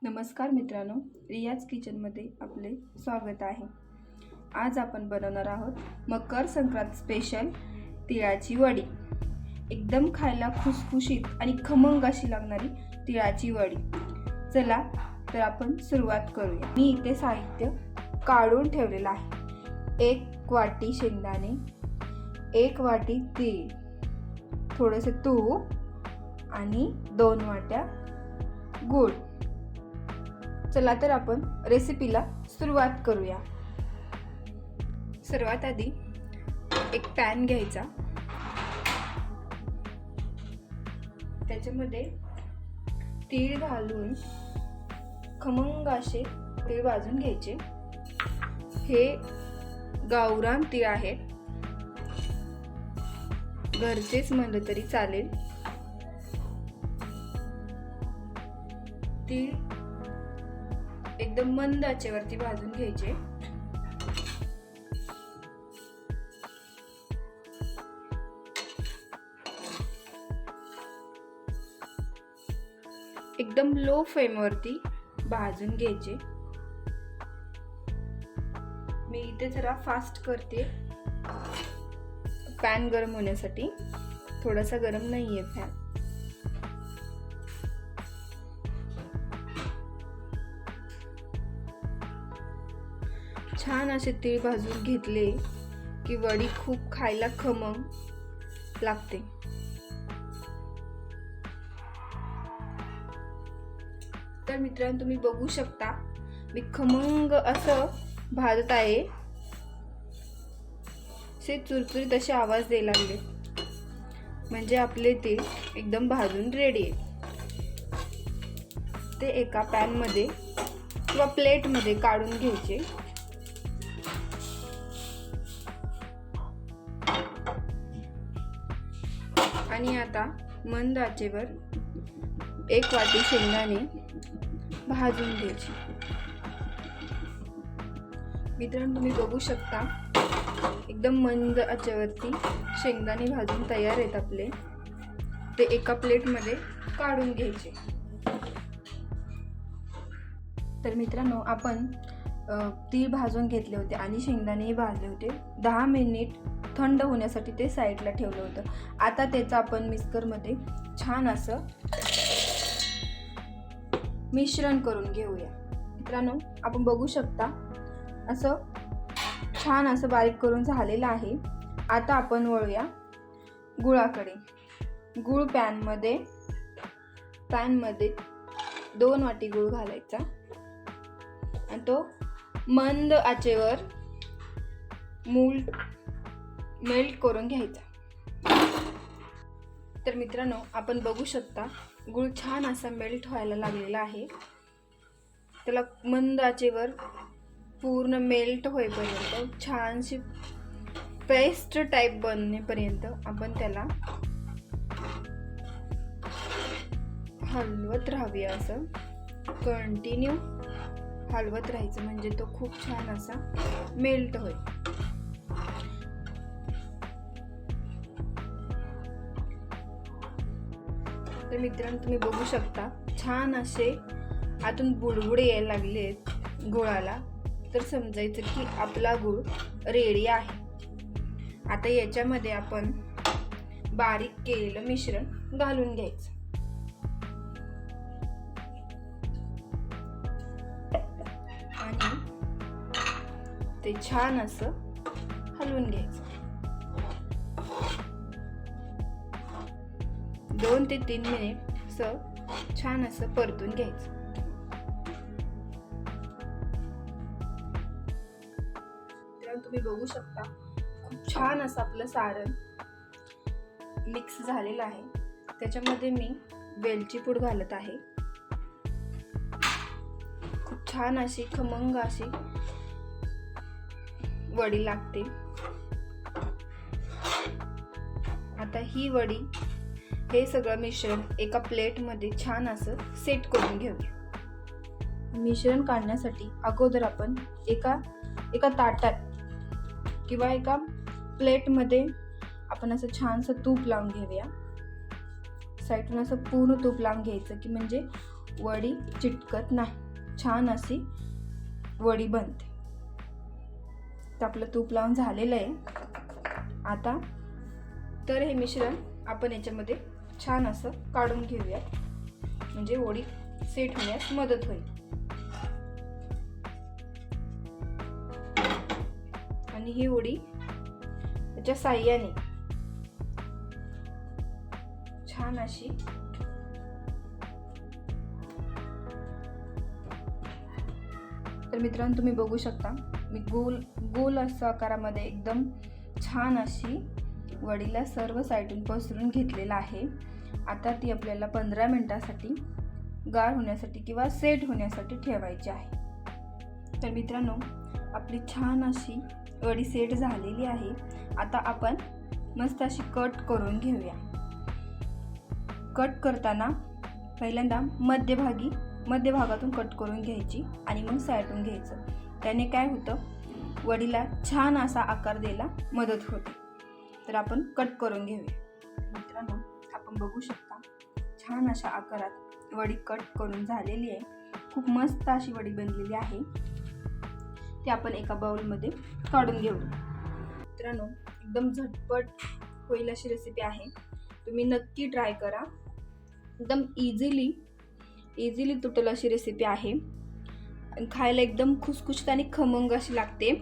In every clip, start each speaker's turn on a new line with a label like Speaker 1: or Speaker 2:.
Speaker 1: नमस्कार मित्रांनो, रियाज किचनमध्ये आपले स्वागत आहे। आज आपण बनवणार आहोत मकर संक्रांत स्पेशल तिळाची वडी। एकदम खायला खुसखुशीत आणि खमंग अशी लागणारी तिळाची वडी। चला तर आपण सुरुवात करूया। मी इथे साहित्य काढून ठेवलेलं आहे। 1 वाटी शेंगदाणे, 1 वाटी तीळ, थोडेसे तूप आणि 2 वाट्या गूळ। चला तर आपण रेसिपीला सुरुवात करूया। सर्वात आधी एक पॅन घ्यायचा, त्याच्यामध्ये तीळ घालून खमंग असे तीळ भाजून घ्यायचे। हे गावरान तीळ आहेत, घरचेच म्हणलं तरी चालेल। तीळ एकदम मंद आचेवरती भाजून घ्यायचे। एकदम लो फ्लेम वरती भाजून घ्यायचे। मी इथे जरा फास्ट करते पॅन गरम होण्यासाठी। थोडासा गरम नाहीये पॅन। छान असे तीळ भाजून घेतले की वडी खूप खायला खमंग लागते। तर मित्रांनो, तुम्ही बघू शकता मी खमंग असं भाजत आहे। असे चुरचुरीत असे आवाज द्यायला लागले म्हणजे आपले तीळ एकदम भाजून रेडी आहे। ते एका पॅन मध्ये किंवा प्लेट मध्ये काढून घ्यायचे। आणि आता मंद आचेवर 1 वाटी शेंगदाणे भाजून घ्यायचे। मित्रांनो, तुम्ही बघू शकता एकदम मंद आचेवरती शेंगदाणे भाजून तयार आहेत आपले। ते एका प्लेट मध्ये काढून घ्यायचे। तर मित्रांनो, आपण तीळ भाजून घेतले होते आणि शेंगदाणेही भाजले होते। 10 मिनिट थंड होण्यासाठी ते साईडला ठेवलं होतं। आता त्याचं आपण मिक्सर मध्ये छान असं मिश्रण करून घेऊया। मित्रांनो, आपण बघू शकता असं छान असं बारीक करून झालेलं आहे। आता आपण वळूया गुळाकडे। गुळ पॅन मध्ये 2 वाटी गुळ घालायचा आणि तो मंद आचेवर मेल्ट करून घ्यायचा। तर मित्रांनो, आपण बघू शकता गुळ छान असा मेल्ट व्हायला लागलेला आहे। त्याला मंद आचेवर पूर्ण मेल्ट होईपर्यंत, छानशी पेस्ट टाइप बनण्यापर्यंत आपण त्याला हलवत राहावे। असं कंटिन्यू हलवत राहायचं म्हणजे तो खूप छान असा मेल्ट होईल। तर मित्रांनो, तुम्ही बघू शकता छान असे आतून बुडबुडे यायला लागलेत गुळाला। तर समजायचं की आपला गुळ रेडी आहे। आता याच्यामध्ये आपण बारीक केलेलं मिश्रण घालून घ्यायचं आणि ते छान असं हलवून घ्यायचं। 2 ते 3 मिनिट छान असं परतून घ्यायचं। तुम्ही बघू शकता खूप छान असं आपलं सारण मिक्स झालेलं आहे। त्याच्यामध्ये मी वेलची पूड घालत आहे। खूप छान अशी खमंग अशी वडी लागते। आता ही वडी, हे सगळं मिश्रण एका प्लेट मध्ये छान असं सेट करून घेऊया। मिश्रण काढण्यासाठी अगोदर आपण एका ताटात किंवा एका प्लेट मध्ये आपण असं छानसं तूप लावून घेऊया। साईडून असं पूर्ण तूप लावून घ्यायचं की म्हणजे वडी चिटकत नाही, छान अशी वडी बनते. तर आपलं तूप लावून झालेलं आहे आता. तर हे मिश्रण आपण याच्यामध्ये छान असं काढून घेऊया, म्हणजे वडी सेट होण्यास मदत होईल. आणि ही वडी त्याच्या साह्याने छान अशी तर मित्रांनो तुम्ही बघू शकता, मी गोल अशा आकारामध्ये एकदम छान अशी वडीला सर्व साईडून पसरून घेतलेला आहे. आता ती आपल्याला 15 मिनिटासाठी गार होण्यासाठी किंवा सेट होण्यासाठी ठेवायची आहे. तर मित्रांनो आपली छान अशी वडी सेट झालेली आहे. आता आपण मस्त अशी कट करून घेऊया. कट करताना पहिल्यांदा मध्यभागातून कट करून घ्यायची आणि मग साईडून घ्यायचं. त्याने काय होतं, वडीला छान असा आकार द्यायला मदत होते. तर आपण कट करून घेऊया. मित्रांनो आपण बघू शकता छान अशा आकारात वडी कट करून झालेली आहे. खूप मस्त अशी वडी बनलेली आहे. ती आपण एका बाउलमध्ये काढून घेऊ. मित्रांनो एकदम झटपट होईल अशी रेसिपी आहे, तुम्ही नक्की ट्राय करा. एकदम इझिली तुटेल अशी रेसिपी आहे. खायला एकदम खुसखुशीत आणि खमंग अशी लागते.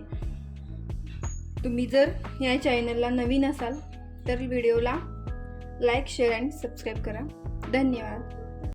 Speaker 1: तुम्ही जर या चॅनलला नवीन असाल तर व्हिडिओला लाईक, शेअर आणि सबस्क्राईब करा. धन्यवाद.